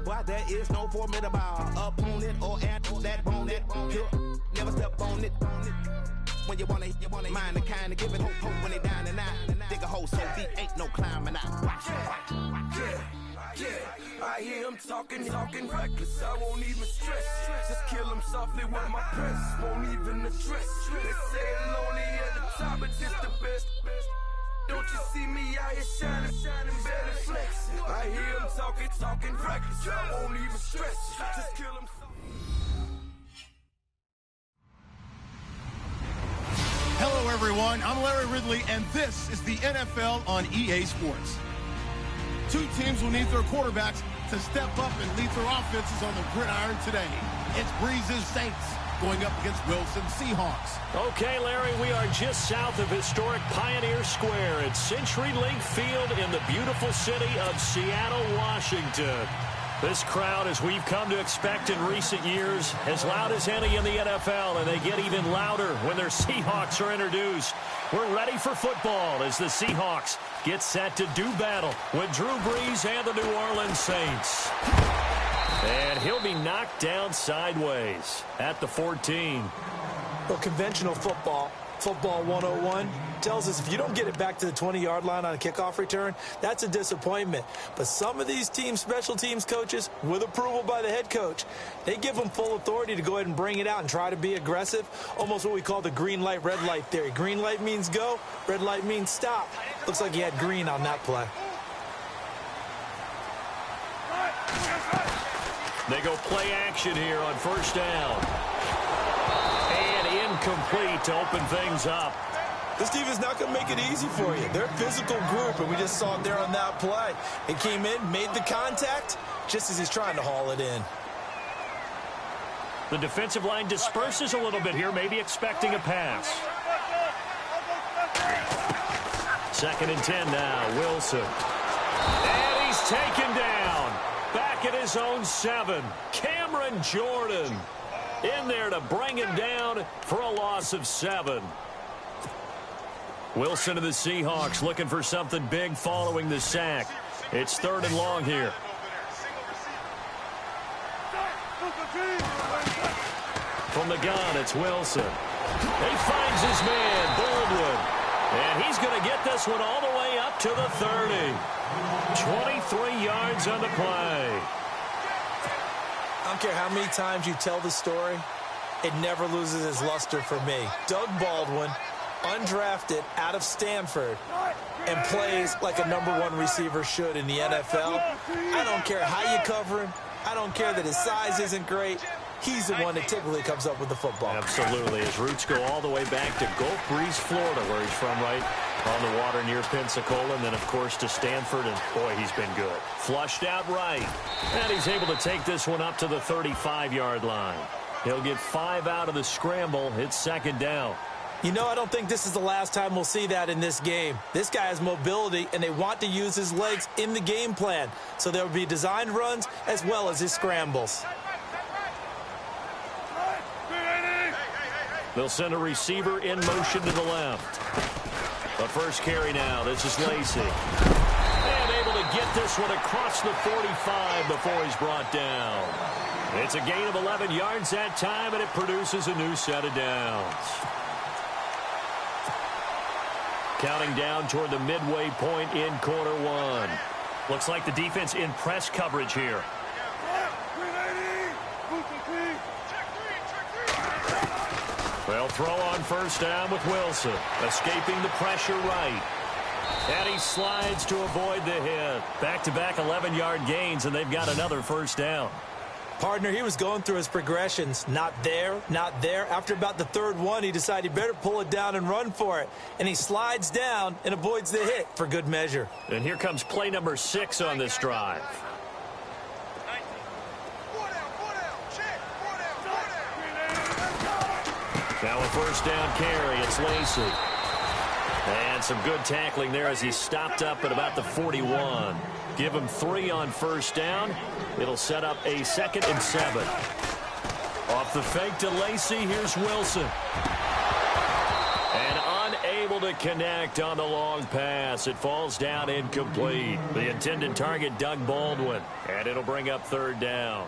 Why there is no formidable opponent or that bone that he'll never step on it. When you wanna mind the kind of give it hope when they down and out. Dig a hole so deep, ain't no climbing out. Yeah, I hear him talking reckless. I won't even stress. Just kill him softly with my press. Won't even address. They say it lonely at the top, but this the best. Don't you see me out here shining better flex? I hear him talking reckless. I won't even stress. Just kill him softly. Hello, everyone. I'm Larry Ridley, and this is the NFL on EA Sports. Two teams will need their quarterbacks to step up and lead their offenses on the gridiron today. It's Breeze's Saints going up against Wilson's Seahawks. Okay, Larry, we are just south of historic Pioneer Square at CenturyLink Field in the beautiful city of Seattle, Washington. This crowd, as we've come to expect in recent years, as loud as any in the NFL, and they get even louder when their Seahawks are introduced. We're ready for football as the Seahawks get set to do battle with Drew Brees and the New Orleans Saints. And he'll be knocked down sideways at the 14. Well, conventional football 101, tells us if you don't get it back to the 20-yard line on a kickoff return, that's a disappointment. But some of these teams, special teams coaches, with approval by the head coach, they give them full authority to go ahead and bring it out and try to be aggressive, almost what we call the green light, red light theory. Green light means go, red light means stop. Looks like he had green on that play. They go play action here on first down. And incomplete to open things up. This defense is not going to make it easy for you. They're a physical group, and we just saw it there on that play. It came in, made the contact, just as he's trying to haul it in. The defensive line disperses a little bit here, maybe expecting a pass. 2nd and 10 now, Wilson. And he's taken down. Back at his own 7. Cameron Jordan in there to bring him down for a loss of 7. Wilson and the Seahawks looking for something big following the sack. It's 3rd and long here. From the gun, it's Wilson. He finds his man, Baldwin. And he's going to get this one all the way up to the 30. 23 yards on the play. I don't care how many times you tell the story, it never loses its luster for me. Doug Baldwin, undrafted out of Stanford, and plays like a #1 receiver should in the NFL. I don't care how you cover him. I don't care that his size isn't great. He's the one that typically comes up with the football. Absolutely. His roots go all the way back to Gulf Breeze, Florida, where he's from, right on the water near Pensacola, and then, of course, to Stanford, and, boy, he's been good. Flushed out right, and he's able to take this one up to the 35-yard line. He'll get 5 out of the scramble. It's 2nd down. You know, I don't think this is the last time we'll see that in this game. This guy has mobility, and they want to use his legs in the game plan. So there will be designed runs as well as his scrambles. They'll send a receiver in motion to the left. The first carry now. This is Lacy. And able to get this one across the 45 before he's brought down. It's a gain of 11 yards that time, and it produces a new set of downs. Counting down toward the midway point in quarter 1. Looks like the defense in press coverage here. They'll throw on first down with Wilson, escaping the pressure right. And he slides to avoid the hit. Back-to-back 11-yard gains, and they've got another first down. Partner, he was going through his progressions. Not there, not there. After about the 3rd one, he decided he better pull it down and run for it. And he slides down and avoids the hit for good measure. And here comes play number 6 on this drive. Now a first down carry. It's Lacy. And some good tackling there as he stopped up at about the 41. Give him 3 on first down. It'll set up a 2nd and 7. Off the fake to Lacy, here's Wilson. And unable to connect on the long pass. It falls down incomplete. The intended target, Doug Baldwin, and it'll bring up third down.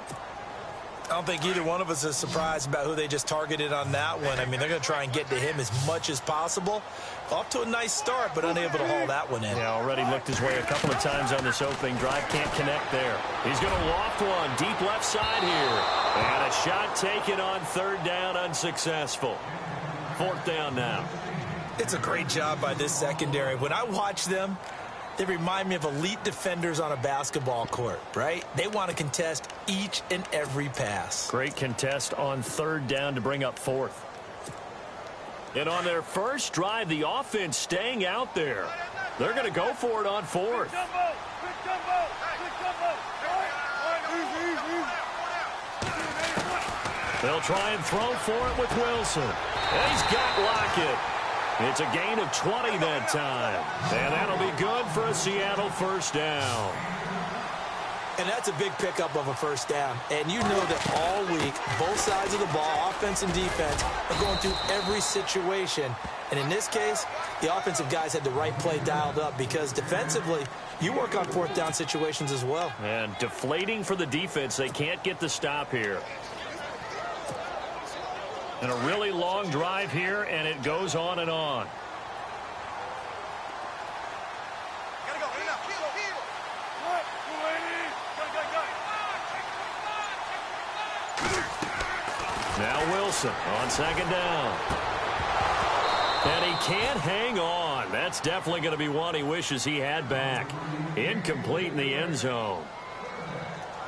I don't think either one of us is surprised about who they just targeted on that one. I mean, they're going to try and get to him as much as possible. Off to a nice start, but unable to haul that one in. Yeah, already looked his way a couple of times on this opening drive. Can't connect there. He's going to loft one deep left side here. And a shot taken on third down, unsuccessful. Fourth down now. It's a great job by this secondary. When I watch them, they remind me of elite defenders on a basketball court, right? They want to contest each and every pass. Great contest on third down to bring up fourth. And on their first drive, the offense staying out there. They're going to go for it on fourth. They'll try and throw for it with Wilson. And he's got Lockett. It's a gain of 20 that time. And that'll be good for a Seattle first down. And that's a big pickup of a first down. And you know that all week, both sides of the ball, offense and defense, are going through every situation. And in this case, the offensive guys had the right play dialed up because defensively, you work on fourth down situations as well. And deflating for the defense. They can't get the stop here. And a really long drive here, and it goes on and on. Now Wilson on second down. And he can't hang on. That's definitely going to be one he wishes he had back. Incomplete in the end zone.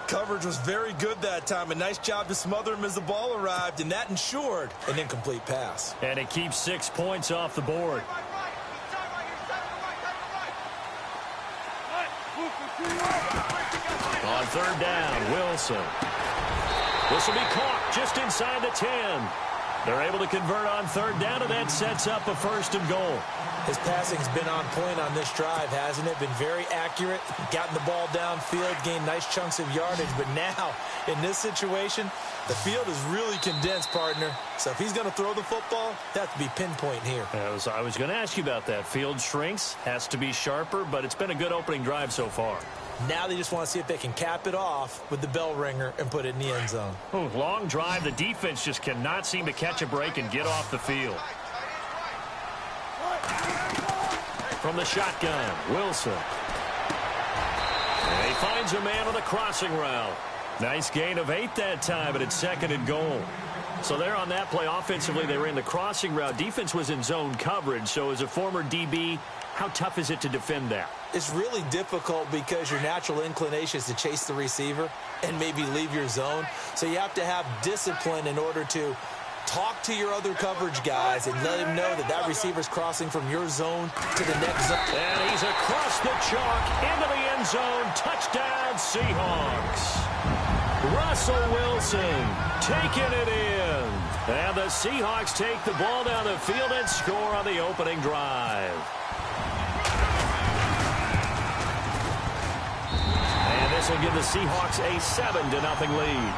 Coverage was very good that time. A nice job to smother him as the ball arrived, and that ensured an incomplete pass. And it keeps 6 points off the board. On third down, Wilson. This will be caught just inside the 10. They're able to convert on third down, and that sets up a first and goal. His passing's been on point on this drive, hasn't it? Been very accurate, gotten the ball downfield, gained nice chunks of yardage. But now, in this situation, the field is really condensed, partner. So if he's going to throw the football, that to be pinpoint here. I was going to ask you about that. Field shrinks, has to be sharper, but it's been a good opening drive so far. Now they just want to see if they can cap it off with the bell ringer and put it in the end zone. Oh, long drive. The defense just cannot seem to catch a break and get off the field. From the shotgun, Wilson. And he finds a man on the crossing route. Nice gain of 8 that time, but it's second and goal. So there on that play, offensively, they ran the crossing route. Defense was in zone coverage, so as a former DB, how tough is it to defend that? It's really difficult because your natural inclination is to chase the receiver and maybe leave your zone. So you have to have discipline in order to talk to your other coverage guys and let him know that that receiver's crossing from your zone to the next zone. And he's across the chalk into the end zone. Touchdown, Seahawks. Russell Wilson taking it in. And the Seahawks take the ball down the field and score on the opening drive. And this will give the Seahawks a 7-0 lead.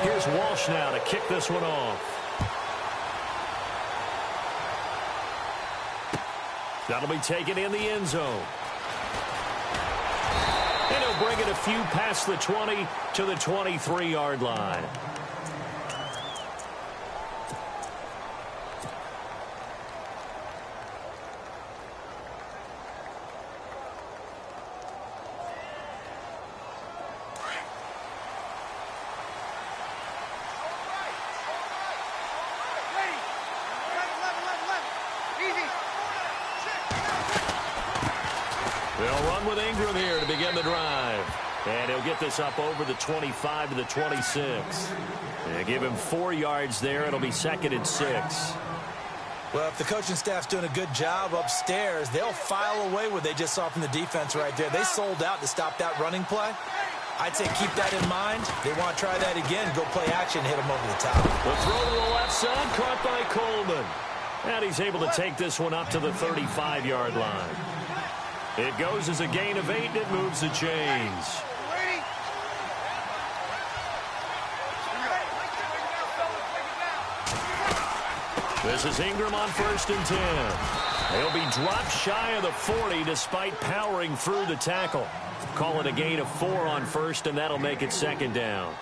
Here's Walsh now to kick this one off. That'll be taken in the end zone. And he'll bring it a few past the 20 to the 23-yard line. They'll run with Ingram here to begin the drive. And he'll get this up over the 25 to the 26. They give him 4 yards there. It'll be 2nd and 6. Well, if the coaching staff's doing a good job upstairs, they'll file away what they just saw from the defense right there. They sold out to stop that running play. I'd say keep that in mind. They want to try that again, go play action, hit them over the top. The throw to the left side, caught by Coleman. And he's able to take this one up to the 35-yard line. It goes as a gain of 8, and it moves the chains. This is Ingram on 1st and 10. He'll be dropped shy of the 40 despite powering through the tackle. Call it a gain of 4 on 1st, and that'll make it 2nd down.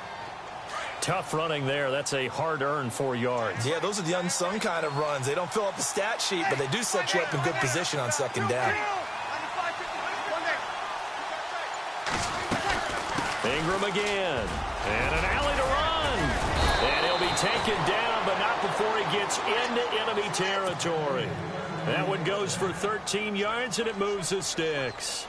Tough running there. That's a hard-earned 4 yards. Yeah, those are the unsung kind of runs. They don't fill up the stat sheet, but they do set you up in good position on 2nd down. Ingram again. And an alley to run. And he'll be taken down, but not before he gets into enemy territory. That one goes for 13 yards, and it moves the sticks.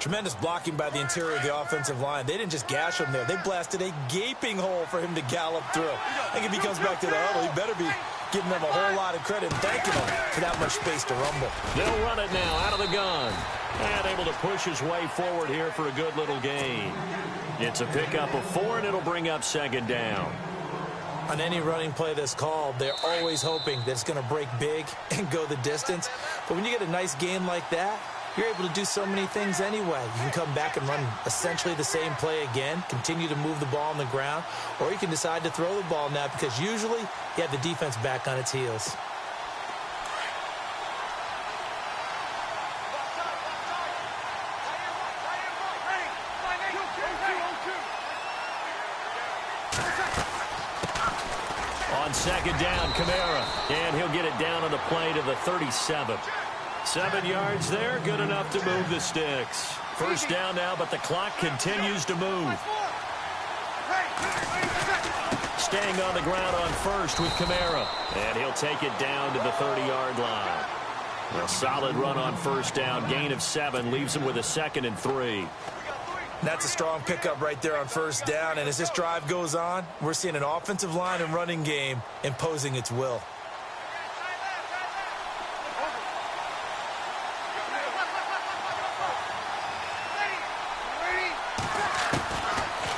Tremendous blocking by the interior of the offensive line. They didn't just gash him there. They blasted a gaping hole for him to gallop through. I think if he comes back to the huddle, he better be giving them a whole lot of credit and thanking them for that much space to rumble. They'll run it now out of the gun. And able to push his way forward here for a good little gain. It's a pickup of 4, and it'll bring up 2nd down. On any running play that's called, they're always hoping that it's going to break big and go the distance. But when you get a nice gain like that, you're able to do so many things anyway. You can come back and run essentially the same play again, continue to move the ball on the ground, or you can decide to throw the ball now because usually you have the defense back on its heels. On 2nd down, Kamara. And he'll get it down on the play to the 37. 7 yards there, good enough to move the sticks. 1st down now, but the clock continues to move. Staying on the ground on 1st with Kamara. And he'll take it down to the 30-yard line. A solid run on 1st down. Gain of 7 leaves him with a 2nd and 3. That's a strong pickup right there on 1st down. And as this drive goes on, we're seeing an offensive line and running game imposing its will.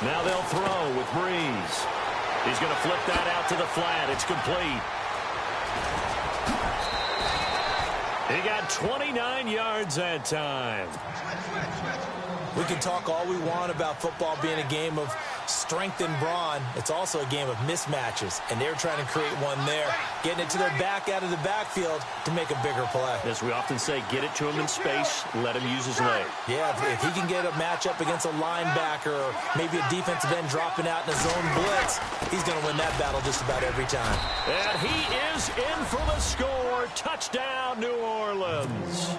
Now they'll throw with Breeze. He's going to flip that out to the flat. It's complete. He got 29 yards that time. We can talk all we want about football being a game of strength and brawn. It's also a game of mismatches, and they're trying to create one there, getting it to their back out of the backfield to make a bigger play. As we often say, get it to him in space, let him use his leg. Yeah, if he can get a matchup against a linebacker or maybe a defensive end dropping out in a zone blitz, he's going to win that battle just about every time. And he is in for the score. Touchdown, New Orleans.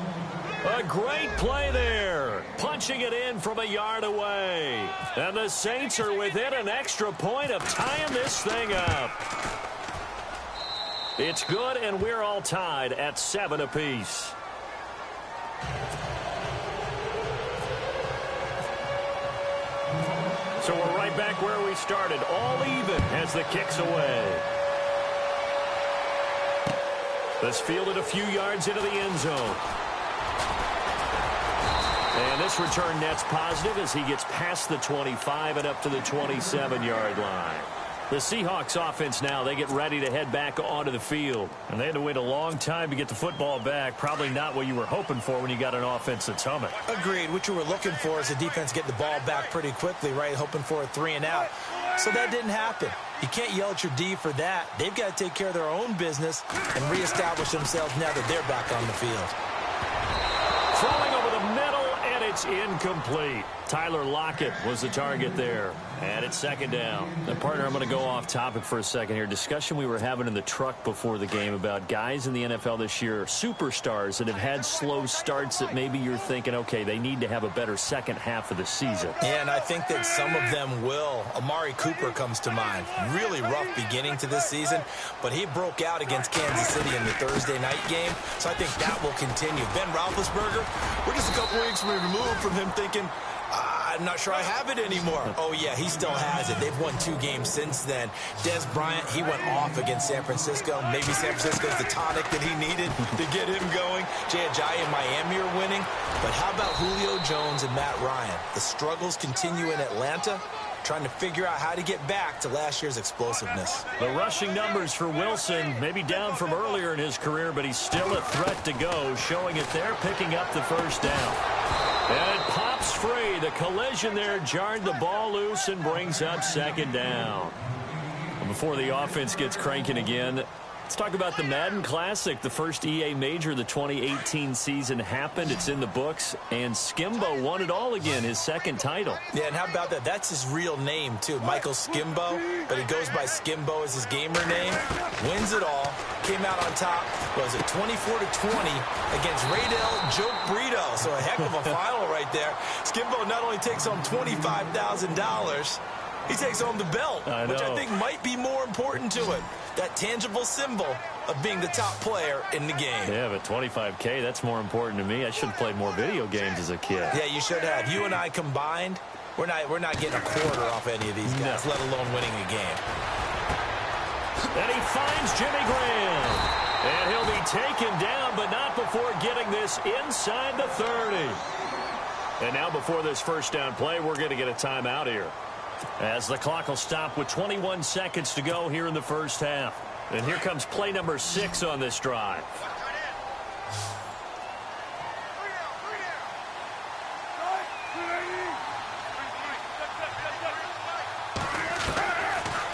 A great play there. Punching it in from a yard away. And the Saints are within an extra point of tying this thing up. It's good, and we're all tied at 7 apiece. So we're right back where we started, all even as the kick's away. This fielded a few yards into the end zone. And this return net's positive as he gets past the 25 and up to the 27-yard line. The Seahawks offense now, they get ready to head back onto the field. And they had to wait a long time to get the football back. Probably not what you were hoping for when you got an offense that's humming. Agreed. What you were looking for is the defense get the ball back pretty quickly, right? Hoping for a 3 and out. So that didn't happen. You can't yell at your D for that. They've got to take care of their own business and reestablish themselves now that they're back on the field. Throwing over the middle, and it's incomplete. Tyler Lockett was the target there. And it's 2nd down. Now, partner, I'm going to go off topic for a second here. Discussion we were having in the truck before the game about guys in the NFL this year, superstars that have had slow starts that maybe you're thinking, okay, they need to have a better second half of the season. Yeah, and I think that some of them will. Amari Cooper comes to mind. Really rough beginning to this season, but he broke out against Kansas City in the Thursday night game, so I think that will continue. Ben Roethlisberger, we're just a couple weeks removed from him thinking, I'm not sure I have it anymore. Oh, yeah, he still has it. They've won 2 games since then. Des Bryant, he went off against San Francisco. Maybe San Francisco's the tonic that he needed to get him going. Jay Ajayi and Miami are winning. But how about Julio Jones and Matt Ryan? The struggles continue in Atlanta. trying to figure out how to get back to last year's explosiveness. The rushing numbers for Wilson, maybe down from earlier in his career, but he's still a threat to go, showing it there, picking up the first down. And it pops free. The collision there jarred the ball loose and brings up second down. And before the offense gets cranking again, let's talk about the Madden Classic. The first EA Major of the 2018 season happened. It's in the books. And Skimbo won it all again, his second title. Yeah, and how about that? That's his real name, too. Michael Skimbo. But he goes by Skimbo as his gamer name. Wins it all. Came out on top, was it 24-20 against Raydell Joke Brito. So a heck of a final right there. Skimbo not only takes home $25,000, he takes home the belt, which I think might be more important to it. That tangible symbol of being the top player in the game. Yeah, but $25K, that's more important to me. I should have played more video games as a kid. Yeah, you should have. You and I combined, we're not getting a quarter off any of these guys, let alone winning a game. And he finds Jimmy Graham. And he'll be taken down, but not before getting this inside the 30. And now before this first down play, we're going to get a timeout here, as the clock will stop with 21 seconds to go here in the first half. And here comes play number 6 on this drive.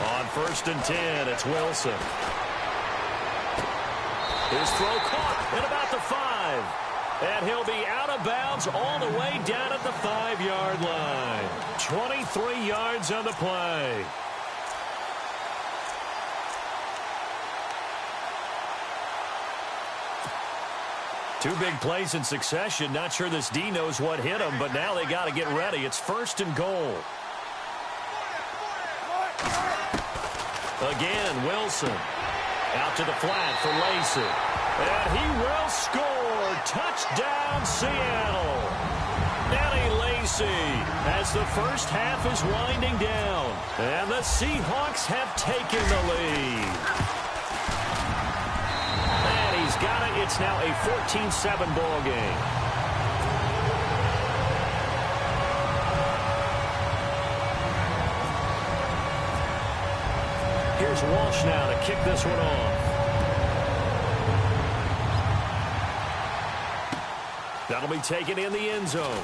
On 1st and 10, it's Wilson. His throw caught at about the 5. And he'll be out of bounds all the way down at the 5-yard line. 23 yards on the play. Two big plays in succession. Not sure this D knows what hit him, but now they got to get ready. It's 1st and goal. Again, Wilson. Out to the flat for Lacey. And he will score. Touchdown, Seattle. Eddie Lacey, as the first half is winding down. And the Seahawks have taken the lead. And he's got it. It's now a 14-7 ball game. Here's Walsh now to kick this one off. That'll be taken in the end zone.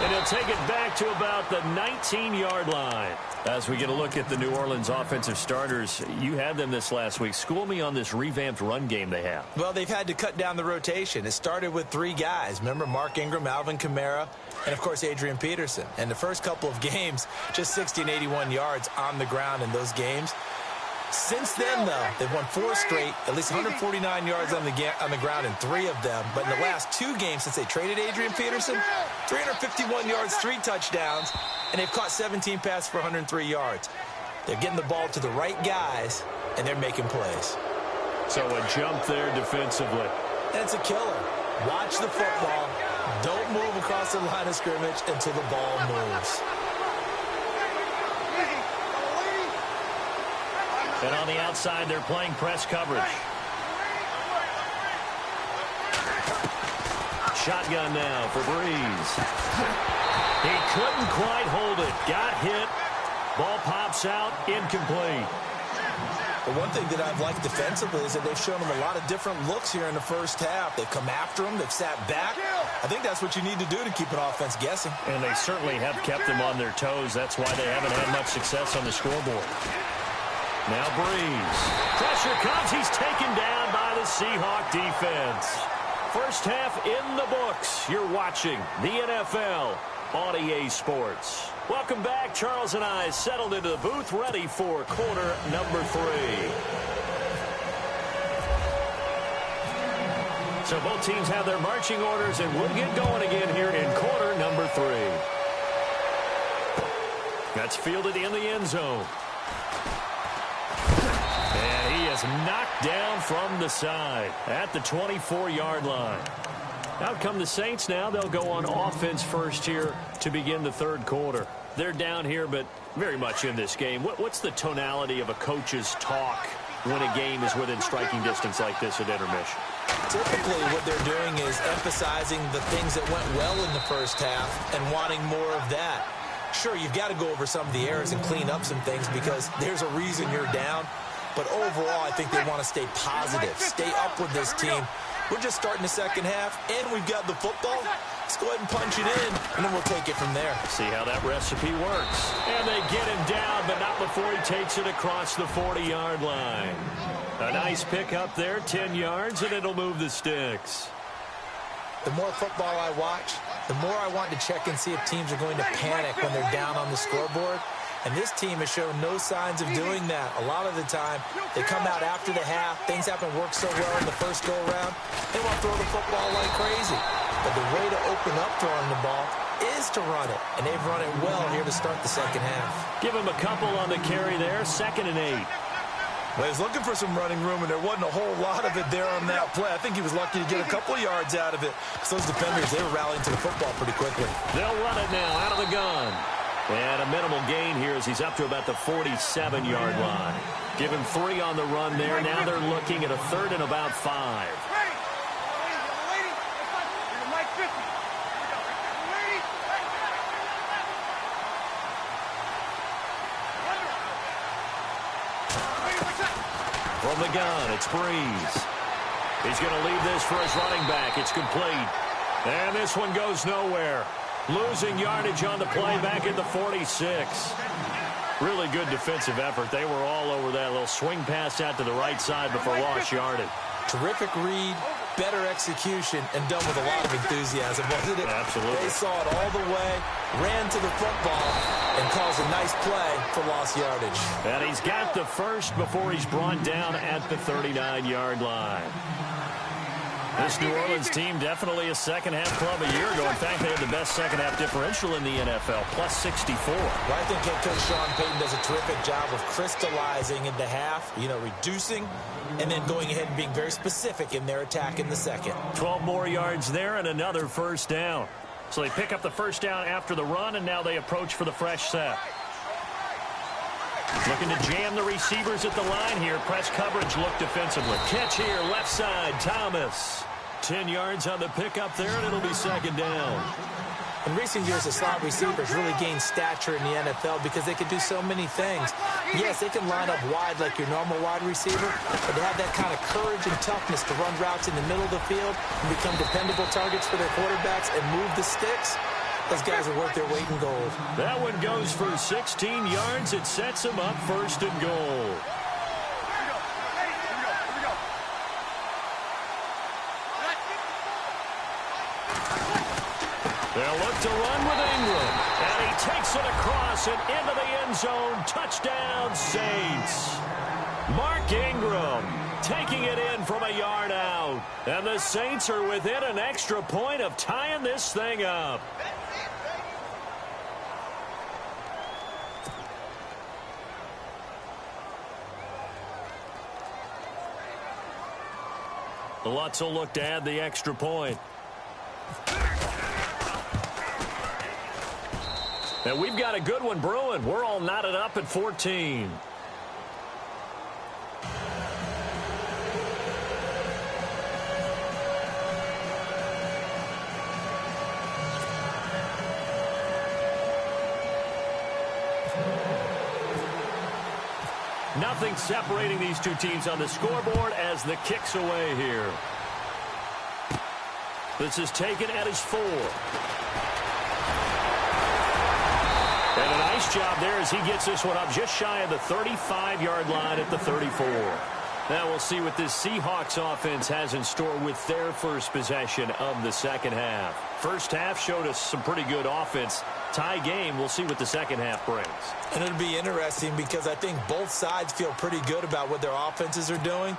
And he'll take it back to about the 19-yard line. As we get a look at the New Orleans offensive starters, you had them this last week. School me on this revamped run game they have. Well, they've had to cut down the rotation. It started with 3 guys. Remember, Mark Ingram, Alvin Kamara, and, of course, Adrian Peterson. And the first couple of games, just 60 and 81 yards on the ground in those games. Since then, though, they've won 4 straight, at least 149 yards on the ground in 3 of them. But in the last 2 games since they traded Adrian Peterson, 351 yards, 3 touchdowns, and they've caught 17 passes for 103 yards. They're getting the ball to the right guys, and they're making plays. So a jump there defensively. That's a killer. Watch the football. Don't move across the line of scrimmage until the ball moves. And on the outside, they're playing press coverage. Shotgun now for Breeze. He couldn't quite hold it. Got hit. Ball pops out. Incomplete. The one thing that I've liked defensively is that they've shown them a lot of different looks here in the first half. They've come after them. They've sat back. I think that's what you need to do to keep an offense guessing. And they certainly have kept them on their toes. That's why they haven't had much success on the scoreboard. Now Breeze. Pressure comes. He's taken down by the Seahawk defense. First half in the books. You're watching the NFL on EA Sports. Welcome back. Charles and I settled into the booth, ready for quarter number 3. So both teams have their marching orders, and we'll get going again here in quarter number 3. That's fielded in the end zone. And he is knocked down from the side at the 24-yard line. Out come the Saints now. They'll go on offense first here to begin the third quarter. They're down here, but very much in this game. What's the tonality of a coach's talk when a game is within striking distance like this at intermission? Typically, what they're doing is emphasizing the things that went well in the first half and wanting more of that. Sure, you've got to go over some of the errors and clean up some things because there's a reason you're down. But overall, I think they want to stay positive, stay up with this team. We're just starting the second half, and we've got the football. Let's go ahead and punch it in, and then we'll take it from there. See how that recipe works. And they get him down, but not before he takes it across the 40-yard line. A nice pick up there, 10 yards, and it'll move the sticks. The more football I watch, the more I want to check and see if teams are going to panic when they're down on the scoreboard. And this team has shown no signs of doing that. A lot of the time, they come out after the half. Things haven't worked so well in the first go-around. They want to throw the football like crazy. But the way to open up throwing the ball is to run it. And they've run it well here to start the second half. Give him a couple on the carry there, 2nd and 8. Well, he was looking for some running room, and there wasn't a whole lot of it there on that play. I think he was lucky to get a couple yards out of it. So those defenders, they were rallying to the football pretty quickly. They'll run it now out of the gun. And a minimal gain here as he's up to about the 47-yard line. Give him 3 on the run there. Now they're looking at a 3rd and about 5. From the gun, it's Breeze. He's going to leave this for his running back. It's complete. And this one goes nowhere. Losing yardage on the play back at the 46. Really good defensive effort. They were all over that little swing pass out to the right side before lost yardage. Terrific read, better execution, and done with a lot of enthusiasm, wasn't it? Absolutely. They saw it all the way, ran to the football, and caused a nice play for lost yardage. And he's got the first before he's brought down at the 39-yard line. This New Orleans team definitely a second-half club a year ago. In fact, they had the best second-half differential in the NFL, plus 64. Well, I think head coach Sean Payton does a terrific job of crystallizing in the half, reducing, and then going ahead and being very specific in their attack in the second. 12 more yards there and another first down. So they pick up the first down after the run, and now they approach for the fresh set. Looking to jam the receivers at the line here. Press coverage, look defensively. Catch here, left side, Thomas. 10 yards on the pickup there, and it'll be second down. In recent years, the slot receivers really gained stature in the NFL because they can do so many things. Yes, they can line up wide like your normal wide receiver, but to have that kind of courage and toughness to run routes in the middle of the field and become dependable targets for their quarterbacks and move the sticks, those guys are worth their weight in gold. That one goes for 16 yards. It sets them up 1st and goal. They'll look to run with Ingram. And he takes it across and into the end zone. Touchdown, Saints. Mark Ingram taking it in from a yard out. And the Saints are within an extra point of tying this thing up. The Lutz will look to add the extra point. And we've got a good one brewing. We're all knotted up at 14. Nothing separating these two teams on the scoreboard as the kick's away here. This is taken at his 4. And a nice job there as he gets this one up just shy of the 35-yard line at the 34. Now we'll see what this Seahawks offense has in store with their first possession of the second half. First half showed us some pretty good offense. Tie game, we'll see what the second half brings. And it'll be interesting because I think both sides feel pretty good about what their offenses are doing.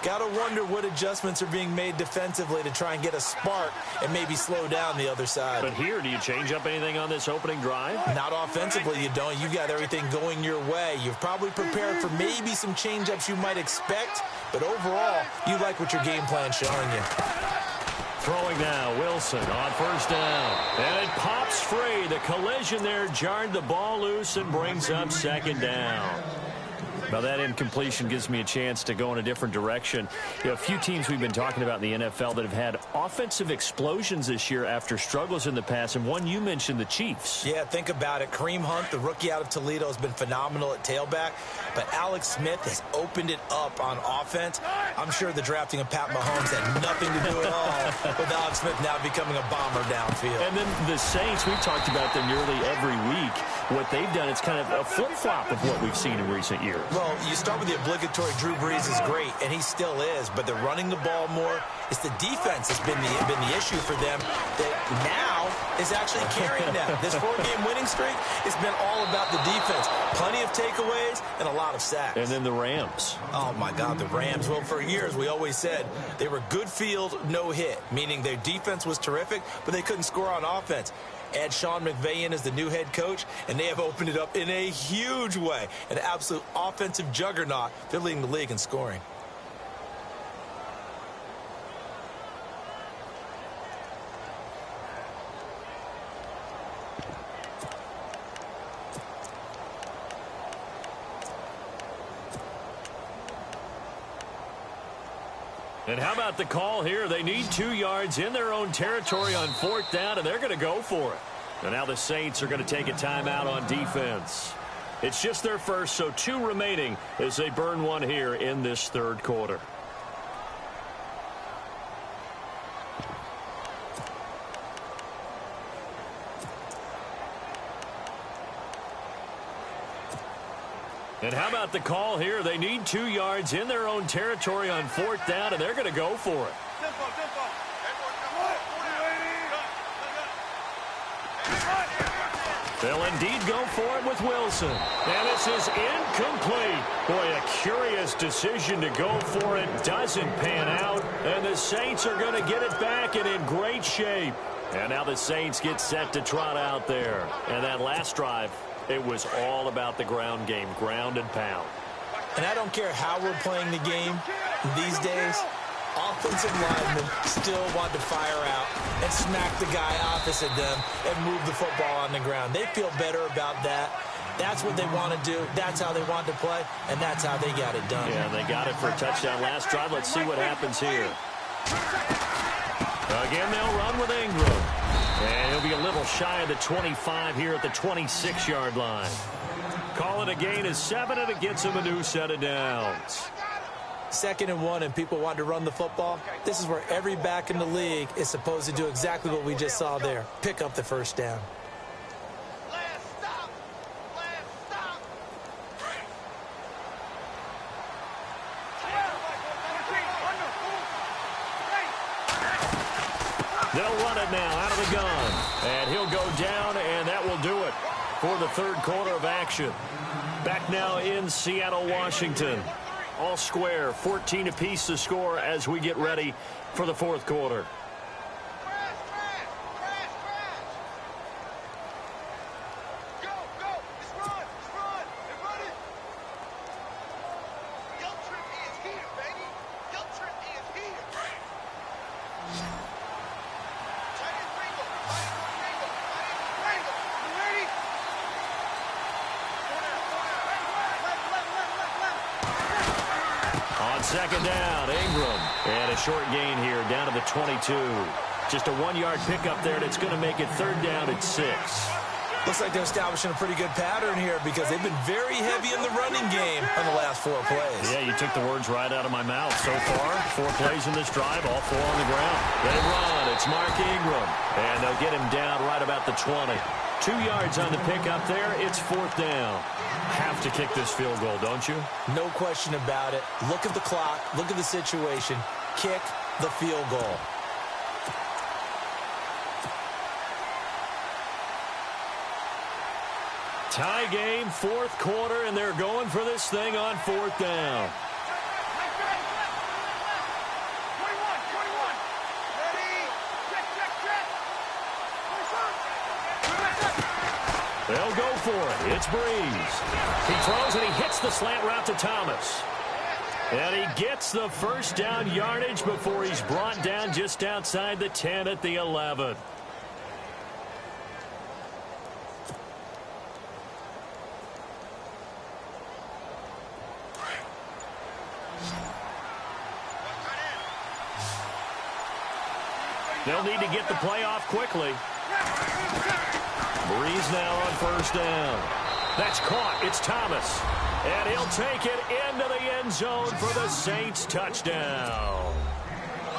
Got to wonder what adjustments are being made defensively to try and get a spark and maybe slow down the other side. But here, do you change up anything on this opening drive? Not offensively, you don't. You've got everything going your way. You've probably prepared for maybe some change-ups you might expect, but overall, you like what your game plan's showing you. Throwing now, Wilson on first down. And it pops free. The collision there jarred the ball loose and brings up second down. Now, that incompletion gives me a chance to go in a different direction. You know, a few teams we've been talking about in the NFL that have had offensive explosions this year after struggles in the past, and one you mentioned, the Chiefs. Yeah, think about it. Kareem Hunt, the rookie out of Toledo, has been phenomenal at tailback, but Alex Smith has opened it up on offense. I'm sure the drafting of Pat Mahomes had nothing to do at all with Alex Smith now becoming a bomber downfield. And then the Saints, we've talked about them nearly every week. What they've done, it's kind of a flip-flop of what we've seen in recent years. Well, you start with the obligatory Drew Brees is great, and he still is, but they're running the ball more. It's the defense that's been the issue for them that now is actually carrying them. This 4-game winning streak has been all about the defense. Plenty of takeaways and a lot of sacks. And then the Rams. Oh, my God, the Rams. Well, for years, we always said they were good field, no hit, meaning their defense was terrific, but they couldn't score on offense. Add Sean McVay in as the new head coach, and they have opened it up in a huge way. An absolute offensive juggernaut. They're leading the league in scoring. And how about the call here? They need 2 yards in their own territory on 4th down, and they're going to go for it. And now the Saints are going to take a timeout on defense. It's just their first, so 2 remaining as they burn one here in this 3rd quarter. And how about the call here? They need 2 yards in their own territory on 4th down, and they're going to go for it. They'll indeed go for it with Wilson. And this is incomplete. Boy, a curious decision to go for it. Doesn't pan out. And the Saints are going to get it back and in great shape. And now the Saints get set to trot out there. And that last drive, it was all about the ground game, ground and pound. And I don't care how we're playing the game these days, offensive linemen still want to fire out and smack the guy opposite them and move the football on the ground. They feel better about that. That's what they want to do. That's how they want to play, and that's how they got it done. Yeah, they got it for a touchdown last drive. Let's see what happens here. Again, they'll run with Ingram. And he'll be a little shy of the 25 here at the 26-yard line. Call it a gain of 7, and it gets him a new set of downs. 2nd and 1, and people want to run the football. This is where every back in the league is supposed to do exactly what we just saw there. Pick up the 1st down. They'll run it now out of the gun. And he'll go down, and that will do it for the 3rd quarter of action. Back now in Seattle, Washington. All square, 14 apiece to score as we get ready for the 4th quarter. On 2nd down, Ingram. And a short gain here down to the 22. Just a 1-yard pickup there, and it's going to make it 3rd down at 6. Looks like they're establishing a pretty good pattern here because they've been very heavy in the running game on the last 4 plays. Yeah, you took the words right out of my mouth. So far, 4 plays in this drive, all 4 on the ground. They run. It's Mark Ingram. And they'll get him down right about the 20. 2 yards on the pickup there. It's 4th down. Have to kick this field goal, don't you? No question about it. Look at the clock. Look at the situation. Kick the field goal. Tie game, 4th quarter, and they're going for this thing on 4th down. They'll go for it. It's Breeze. He throws and he hits the slant route to Thomas. And he gets the 1st down yardage before he's brought down just outside the 10 at the 11. They'll need to get the play off quickly. Breeze now on first down. That's caught. It's Thomas. And he'll take it into the end zone for the Saints touchdown.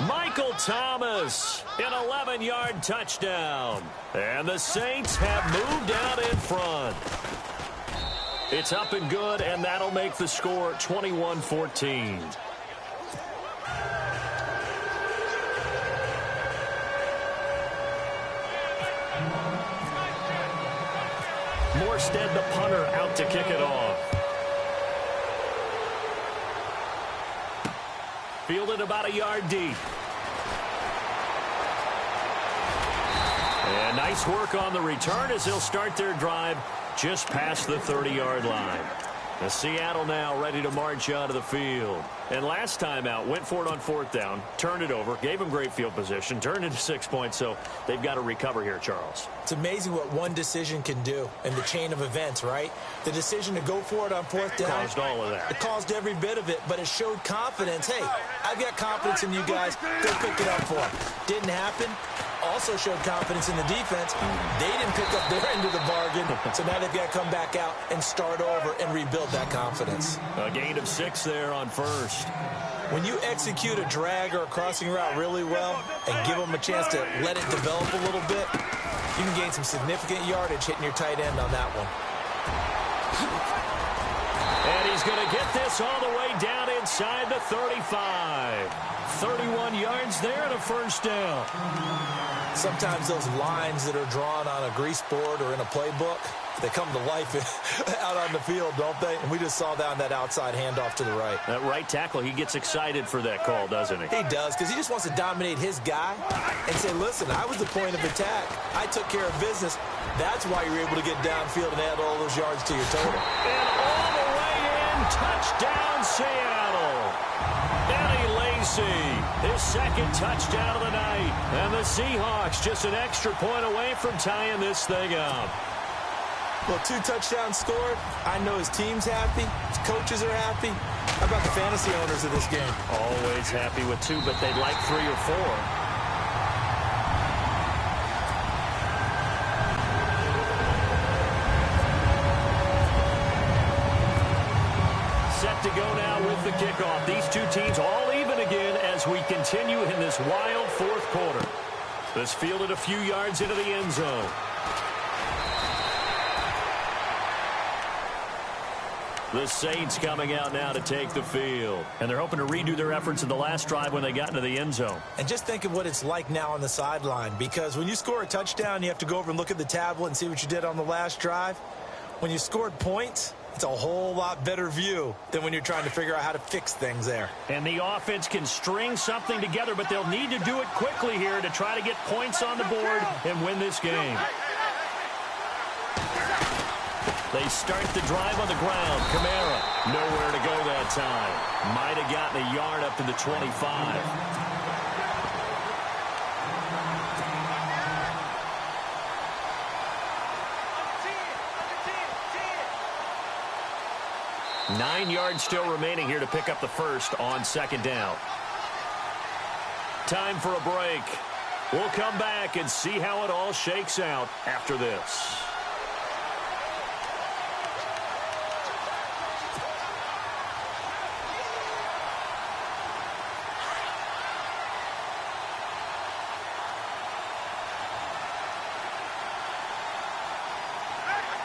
Michael Thomas, an 11-yard touchdown. And the Saints have moved out in front. It's up and good, and that'll make the score 21-14. Morstead, the punter, out to kick it off. Fielded about a yard deep. And nice work on the return as they'll start their drive just past the 30-yard line. The Seattle now ready to march out of the field. And last time out, went for it on fourth down, turned it over, gave them great field position, turned it to 6 points, so they've got to recover here, Charles. It's amazing what one decision can do in the chain of events, right? The decision to go for it on fourth down. Caused all of that. It caused every bit of it, but it showed confidence. Hey, I've got confidence in you guys. Go pick it up for them. Didn't happen. Also showed confidence in the defense. They didn't pick up their end of the bargain, so now they've got to come back out and start over and rebuild that confidence. A gain of 6 there on first. When you execute a drag or a crossing route really well and give them a chance to let it develop a little bit, you can gain some significant yardage hitting your tight end on that one. And he's going to get this all the way down inside the 35. 31 yards there and a first down. Sometimes those lines that are drawn on a grease board or in a playbook, they come to life out on the field, don't they? And we just saw that on that outside handoff to the right. That right tackle, he gets excited for that call, doesn't he? He does, because he just wants to dominate his guy and say, listen, I was the point of attack. I took care of business. That's why you're able to get downfield and add all those yards to your total. And all the way in, touchdown Seattle. Eddie Lacy, his second touchdown of the night. And the Seahawks just an extra point away from tying this thing up. Well, 2 touchdowns scored. I know his team's happy. His coaches are happy. How about the fantasy owners of this game? Always happy with 2, but they'd like 3 or 4. Set to go now with the kickoff. These 2 teams all even again as we continue in this wild fourth quarter. This fielded a few yards into the end zone. The Saints coming out now to take the field. And they're hoping to redo their efforts in the last drive when they got into the end zone. And just think of what it's like now on the sideline, because when you score a touchdown, you have to go over and look at the tablet and see what you did on the last drive. When you scored points, it's a whole lot better view than when you're trying to figure out how to fix things there. And the offense can string something together, but they'll need to do it quickly here to try to get points on the board and win this game. They start the drive on the ground. Kamara, nowhere to go that time. Might have gotten a yard up to the 25. Nine yards still remaining here to pick up the first on second down. Time for a break. We'll come back and see how it all shakes out after this.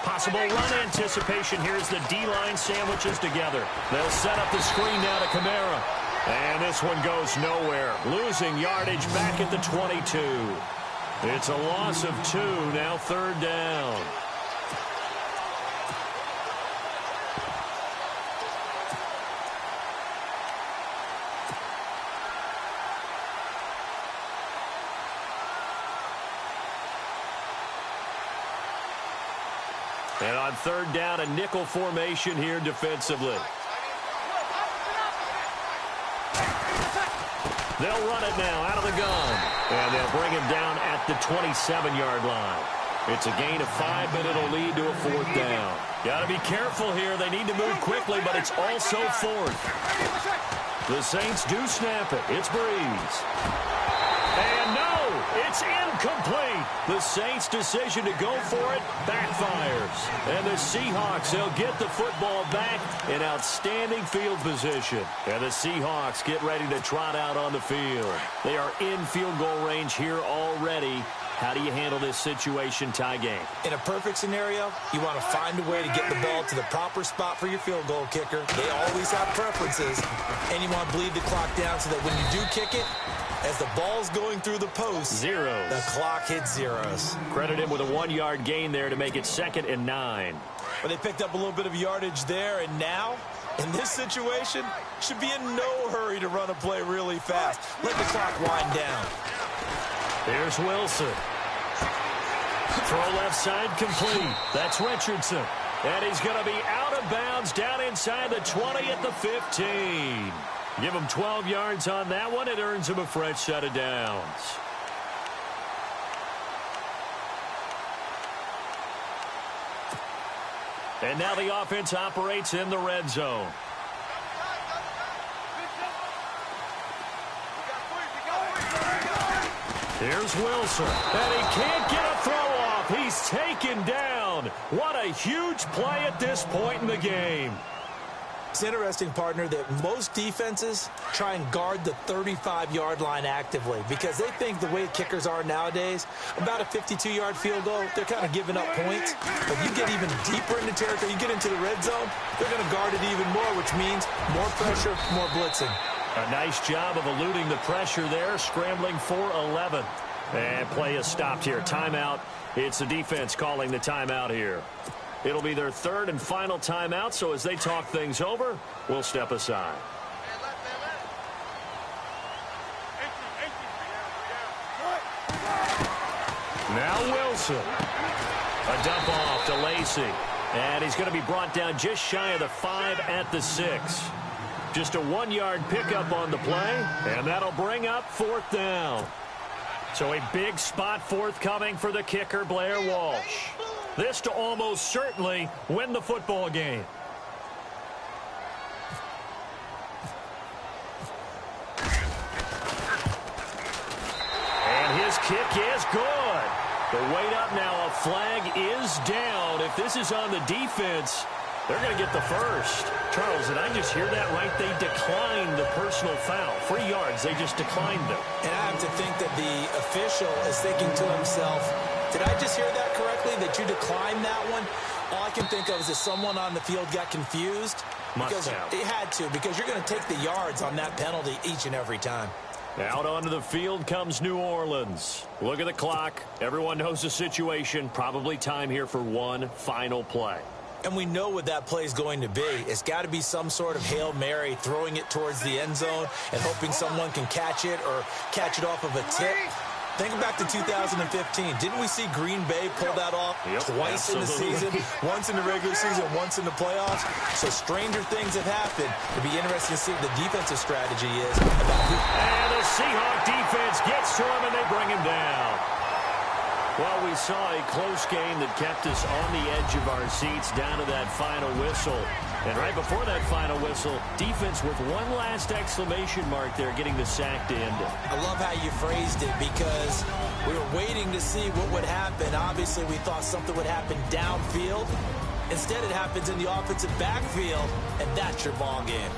Possible run anticipation here as the D-line sandwiches together. They'll set up the screen now to Kamara. And this one goes nowhere. Losing yardage back at the 22. It's a loss of 2, now third down. And on third down, a nickel formation here defensively. They'll run it now out of the gun. And they'll bring him down at the 27-yard line. It's a gain of 5, but it'll lead to a fourth down. Got to be careful here. They need to move quickly, but it's also fourth. The Saints do snap it. It's Breeze. And no, it's incomplete. The Saints' decision to go for it backfires. And the Seahawks, they'll get the football back in outstanding field position. And the Seahawks get ready to trot out on the field. They are in field goal range here already. How do you handle this situation, tie game? In a perfect scenario, you want to find a way to get the ball to the proper spot for your field goal kicker. They always have preferences. And you want to bleed the clock down so that when you do kick it, as the ball's going through the post, zeros. The clock hits zeros. Credit him with a 1-yard gain there to make it 2nd and 9. But they picked up a little bit of yardage there, and now, in this situation, should be in no hurry to run a play really fast. Let the clock wind down. Here's Wilson. Throw left side complete. That's Richardson. And he's going to be out of bounds down inside the 20 at the 15. Give him 12 yards on that one. It earns him a fresh set of downs. And now the offense operates in the red zone. Here's Wilson. And he can't get a throw off. He's taken down. What a huge play at this point in the game. It's interesting, partner, that most defenses try and guard the 35-yard line actively because they think the way kickers are nowadays, about a 52-yard field goal, they're kind of giving up points. But you get even deeper into territory, you get into the red zone, they're going to guard it even more, which means more pressure, more blitzing. A nice job of eluding the pressure there, scrambling for 11. And play is stopped here. Timeout. It's the defense calling the timeout here. It'll be their 3rd and final timeout, so as they talk things over, we'll step aside. Now Wilson. A dump off to Lacy. And he's going to be brought down just shy of the 5 at the 6. Just a 1-yard pickup on the play, and that'll bring up 4th down. So a big spot forthcoming for the kicker, Blair Walsh. This to almost certainly win the football game. And his kick is good. The weight up now, a flag is down. If this is on the defense, they're going to get the first. Charles, did I just hear that right? They declined the personal foul. 3 yards, they just declined them. And I have to think that the official is thinking to himself, did I just hear that correctly, that you declined that one? All I can think of is that someone on the field got confused. Must have. It had to, because you're going to take the yards on that penalty each and every time. Out onto the field comes New Orleans. Look at the clock. Everyone knows the situation. Probably time here for one final play. And we know what that play is going to be. It's got to be some sort of Hail Mary, throwing it towards the end zone and hoping someone can catch it or catch it off of a tip. Think back to 2015. Didn't we see Green Bay pull that off twice in the season? Once in the regular season, once in the playoffs. So stranger things have happened. It'll be interesting to see what the defensive strategy is. And the Seahawk defense gets to him, and they bring him down. Well, we saw a close game that kept us on the edge of our seats down to that final whistle. And right before that final whistle, defense with one last exclamation mark there, getting the sack to end it. I love how you phrased it, because we were waiting to see what would happen. Obviously, we thought something would happen downfield. Instead, it happens in the offensive backfield, and that's your ball game.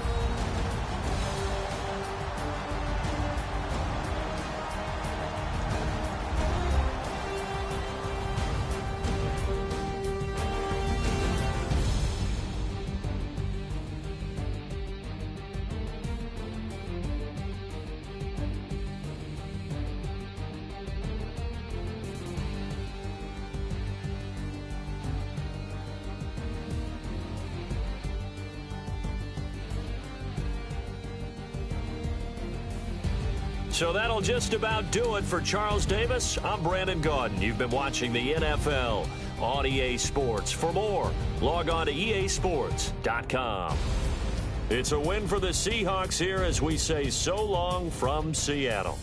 So that'll just about do it for Charles Davis. I'm Brandon Gaudin. You've been watching the NFL on EA Sports. For more, log on to easports.com. It's a win for the Seahawks here as we say so long from Seattle.